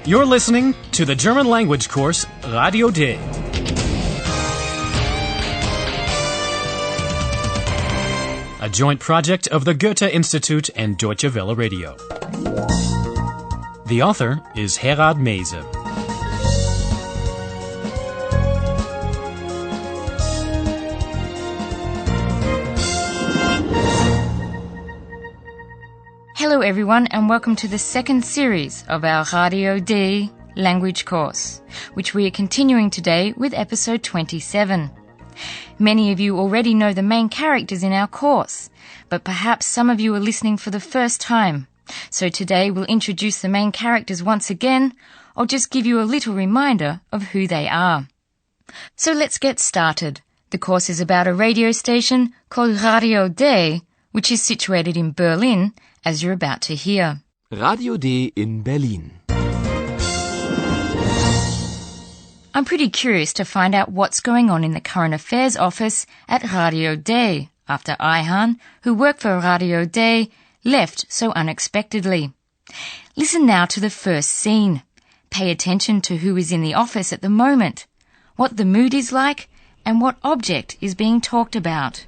You're listening to the German language course Radio D. A joint project of the Goethe Institute and Deutsche Welle Radio. The author is Herrad Meese. Hello everyone and welcome to the second series of our Radio D language course, which we are continuing today with episode 27. Many of you already know the main characters in our course, but perhaps some of you are listening for the first time. So today we'll introduce the main characters once again, or just give you a little reminder of who they are. So let's get started. The course is about a radio station called Radio D, which is situated in Berlin, as you're about to hear. Radio D in Berlin. I'm pretty curious to find out what's going on in the current affairs office at Radio D after Ayhan, who worked for Radio D, left so unexpectedly. Listen now to the first scene. Pay attention to who is in the office at the moment, what the mood is like, and what object is being talked about.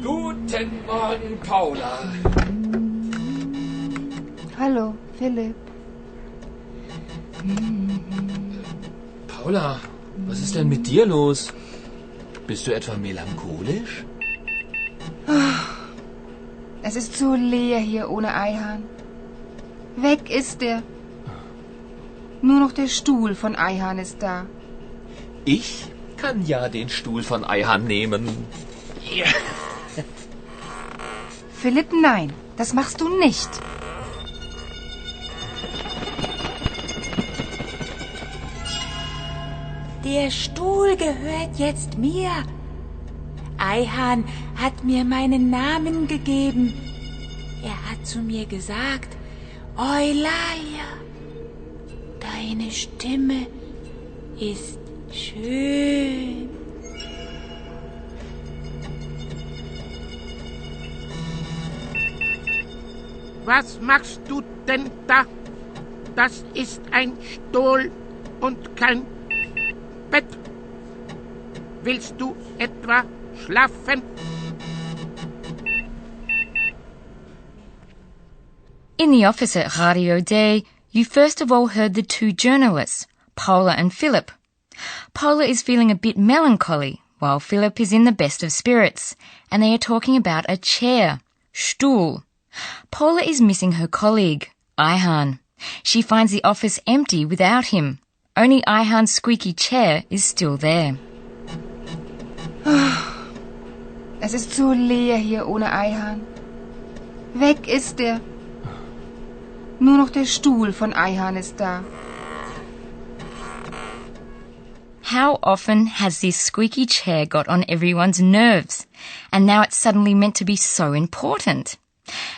Guten Morgen, Paula. Hallo, Philipp. Paula, was ist denn mit dir los? Bist du etwa melancholisch? Es ist so leer hier ohne Ayhan. Weg ist er. Nur noch der Stuhl von Ayhan ist da. Ich kann ja den Stuhl von Ayhan nehmen. Ja. Philipp, nein, das machst du nicht. Der Stuhl gehört jetzt mir. Ayhan hat mir meinen Namen gegeben. Er hat zu mir gesagt, Eulalia, deine Stimme ist schön. Was machst du denn da? Das ist ein Stuhl und kein Bett. Willst du etwa schlafen? In the office at Radio D, you first of all heard the two journalists, Paula and Philip. Paula is feeling a bit melancholy, while Philip is in the best of spirits, and they are talking about a chair, Stuhl. Paula is missing her colleague, Ayhan. She finds the office empty without him. Only Ayhan's squeaky chair is still there. Es ist so leer hier ohne Ayhan. Weg ist er. Nur noch der Stuhl von Ayhan ist da. How often has this squeaky chair got on everyone's nerves? And now it's suddenly meant to be so important.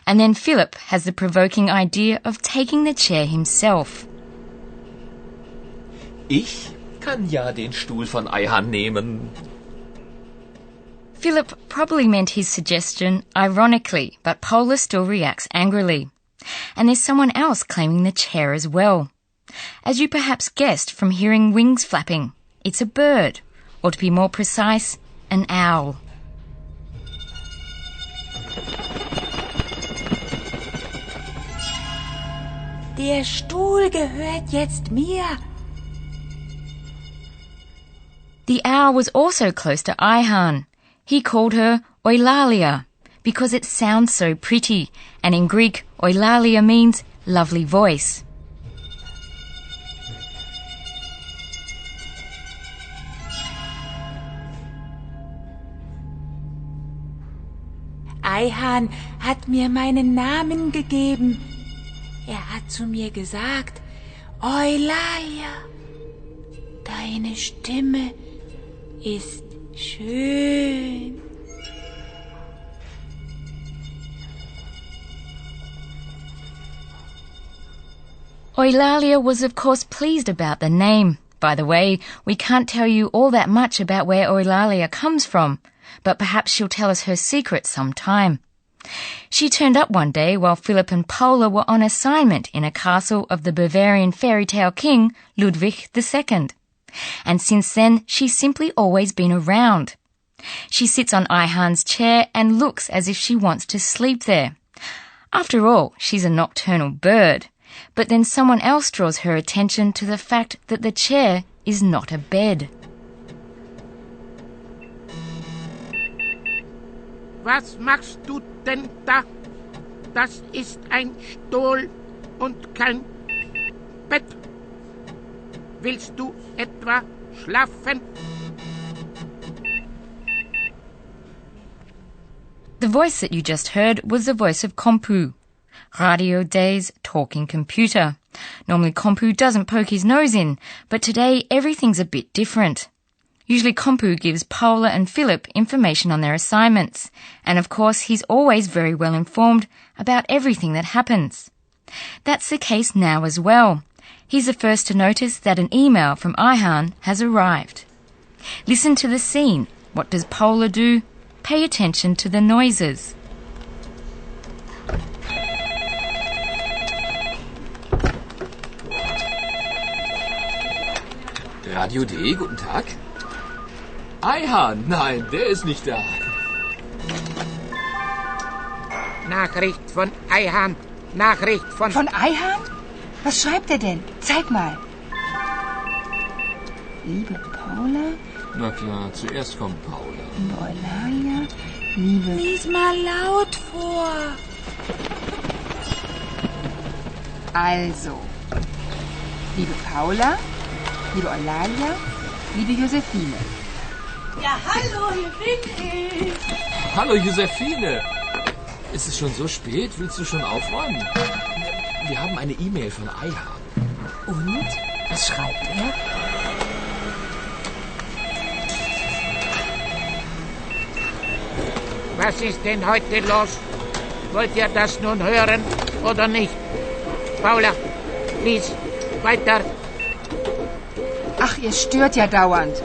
And then Philip has the provoking idea of taking the chair himself. Ich kann ja den Stuhl von Ayhan nehmen. Philip probably meant his suggestion ironically, but Paula still reacts angrily. And there's someone else claiming the chair as well. As you perhaps guessed from hearing wings flapping, it's a bird, or to be more precise, an owl. Der Stuhl gehört jetzt mir. The owl was also close to Ayhan. He called her Eulalia because it sounds so pretty, and in Greek, Eulalia means lovely voice. Ayhan hat mir meinen Namen gegeben. Er hat zu mir gesagt, Eulalia, deine Stimme ist schön. – Eulalia was of course pleased about the name. By the way, we can't tell you all that much about where Eulalia comes from, but perhaps she'll tell us her secret sometime. She turned up one day while Philip and Paula were on assignment in a castle of the Bavarian fairy tale king Ludwig II. And since then, she's simply always been around. She sits on Ayhan's chair and looks as if she wants to sleep there. After all, she's a nocturnal bird. But then someone else draws her attention to the fact that the chair is not a bed. Was machst du denn da? Das ist ein Stuhl und kein Bett. Willst du etwa schlafen? The voice that you just heard was the voice of Kompu, Radio D's talking computer. Normally Kompu doesn't poke his nose in, but today everything's a bit different. Usually Kompu gives Paula and Philip information on their assignments, and of course he's always very well informed about everything that happens. That's the case now as well. He's the first to notice that an email from Ayhan has arrived. Listen to the scene. What does Paula do? Pay attention to the noises. Radio D, guten Tag. Ayhan, nein, der ist nicht da. Nachricht von Ayhan. Nachricht von... Von Ayhan? Was schreibt er denn? Zeig mal. Liebe Paula. Na klar, zuerst kommt Paula. Liebe Eulalia. Liebe... Lies mal laut vor. Also. Liebe Paula. Liebe Eulalia. Liebe Josephine. Ja, hallo, hier bin ich. Hallo Josephine. Ist es schon so spät? Willst du schon aufräumen? Wir haben eine E-Mail von Ayhan. Und? Was schreibt er? Was ist denn heute los? Wollt ihr das nun hören oder nicht? Paula, lies weiter. Ach, ihr stört ja dauernd.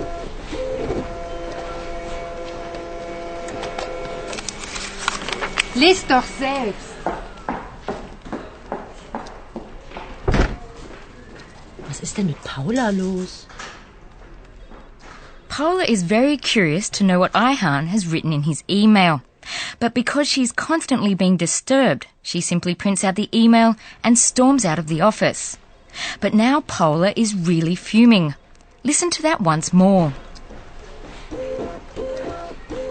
Lest doch selbst. Was ist denn mit Paula los? Paula is very curious to know what Ayhan has written in his email. But because she's constantly being disturbed, she simply prints out the email and storms out of the office. But now Paula is really fuming. Listen to that once more.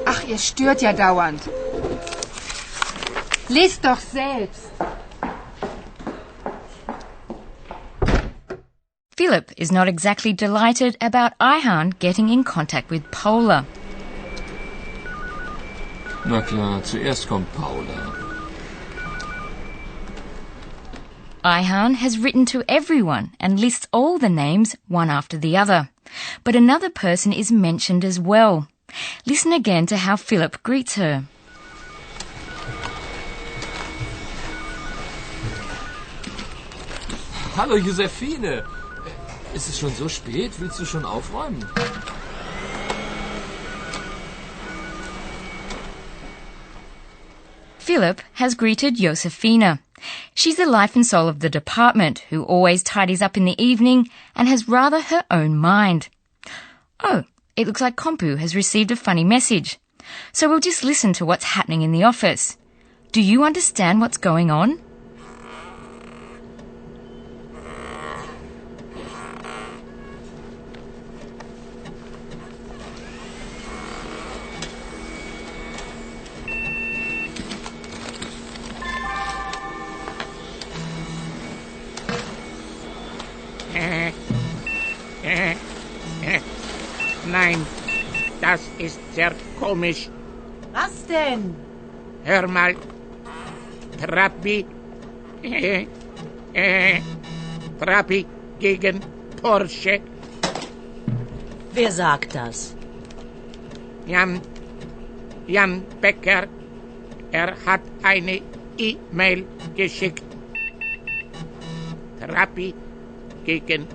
Ach, ihr stört ja dauernd. Lest doch selbst. Philip is not exactly delighted about Ayhan getting in contact with Paula. Na klar, zuerst kommt Paula. Ayhan has written to everyone and lists all the names one after the other. But another person is mentioned as well. Listen again to how Philip greets her. Hallo Josephine. Ist es schon so spät? Willst du schon aufräumen? Philip has greeted Josefina. She's the life and soul of the department, who always tidies up in the evening and has rather her own mind. Oh, it looks like Kompu has received a funny message. So we'll just listen to what's happening in the office. Do you understand what's going on? Nein, das ist sehr komisch. Was denn? Hör mal. Trappi. Trappi gegen Porsche. Wer sagt das? Jan Becker. Er hat eine E-Mail geschickt. Trabi gegen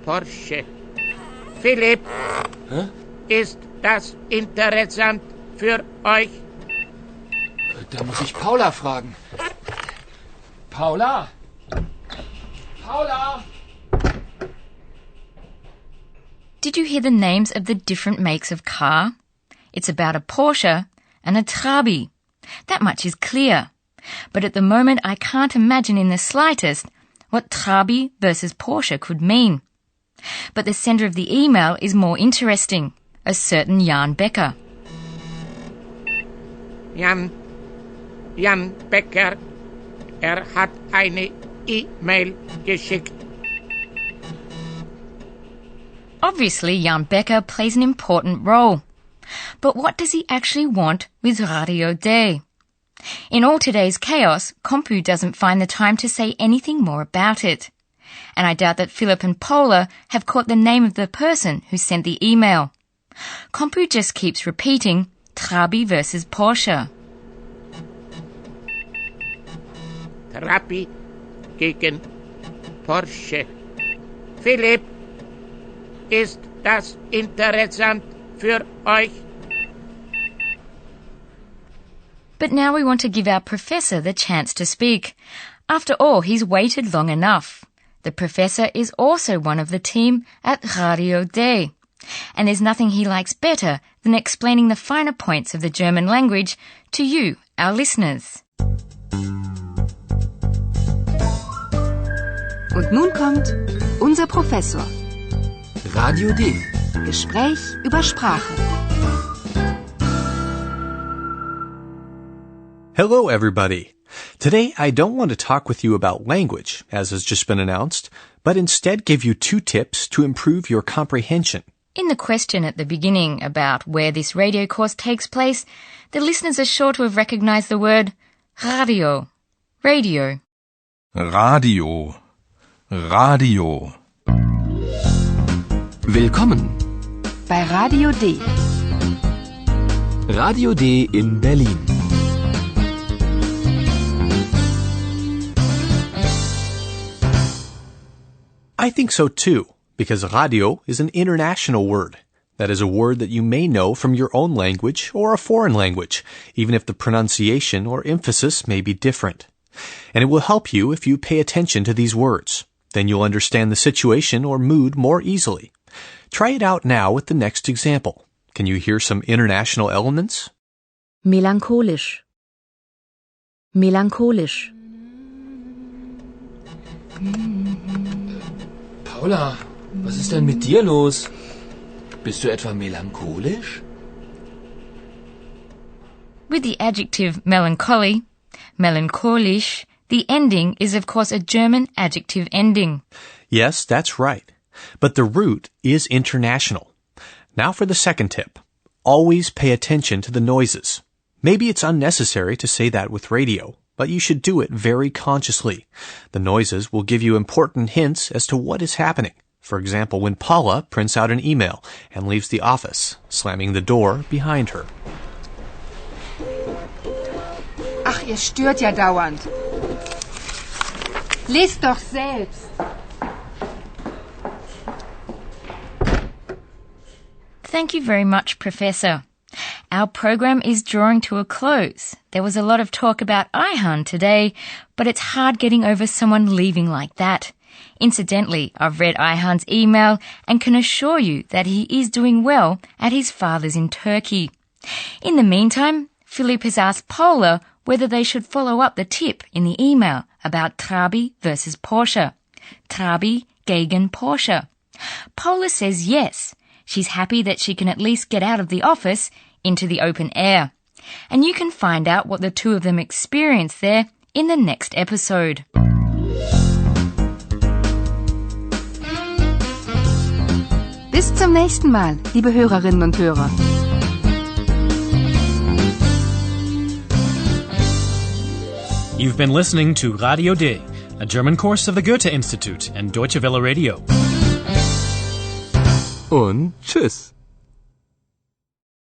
Porsche. Philipp, ist das interessant für euch? Da muss ich Paula fragen. Paula? Paula? Did you hear the names of the different makes of car? It's about a Porsche and a Trabi. That much is clear. But at the moment I can't imagine in the slightest what Trabi versus Porsche could mean. But the sender of the email is more interesting, a certain Jan Becker. Jan Becker, hat eine E-Mail geschickt. Obviously, Jan Becker plays an important role. But what does he actually want with Radio D? In all today's chaos, Kompu doesn't find the time to say anything more about it. And I doubt that Philip and Paula have caught the name of the person who sent the email. Kompu just keeps repeating Trabi versus Porsche. Trabi gegen Porsche. Philipp, ist das interessant für euch? But now we want to give our professor the chance to speak. After all, he's waited long enough. The professor is also one of the team at Radio D. And there's nothing he likes better than explaining the finer points of the German language to you, our listeners. Und nun kommt unser Professor. Radio D. Gespräch über Sprache. Hello, everybody. Today, I don't want to talk with you about language, as has just been announced, but instead give you 2 tips to improve your comprehension. In the question at the beginning about where this radio course takes place, the listeners are sure to have recognized the word radio. Radio. Radio. Radio. Willkommen. Bei Radio D. Radio D in Berlin. I think so too, because radio is an international word. That is a word that you may know from your own language or a foreign language, even if the pronunciation or emphasis may be different. And it will help you if you pay attention to these words. Then you'll understand the situation or mood more easily. Try it out now with the next example. Can you hear some international elements? Melancholisch. Melancholisch. Paula, was ist denn mit dir los? Bist du etwa melancholisch? With the adjective melancholy, melancholisch, the ending is of course a German adjective ending. Yes, that's right. But the root is international. Now for the second tip. Always pay attention to the noises. Maybe it's unnecessary to say that with radio, but you should do it very consciously. The noises will give you important hints as to what is happening. For example, when Paula prints out an email and leaves the office, slamming the door behind her. Ach, ihr stört ja dauernd. Lest doch selbst. Thank you very much, Professor. Our program is drawing to a close. There was a lot of talk about Ayhan today, but it's hard getting over someone leaving like that. Incidentally, I've read Ayhan's email and can assure you that he is doing well at his father's in Turkey. In the meantime, Philip has asked Paula whether they should follow up the tip in the email about Trabi versus Porsche. Trabi gegen Porsche. Paula says yes. She's happy that she can at least get out of the office into the open air. And you can find out what the two of them experience there in the next episode. Bis zum nächsten Mal, liebe Hörerinnen und Hörer. You've been listening to Radio D, a German course of the Goethe Institute and Deutsche Welle Radio. Und tschüss.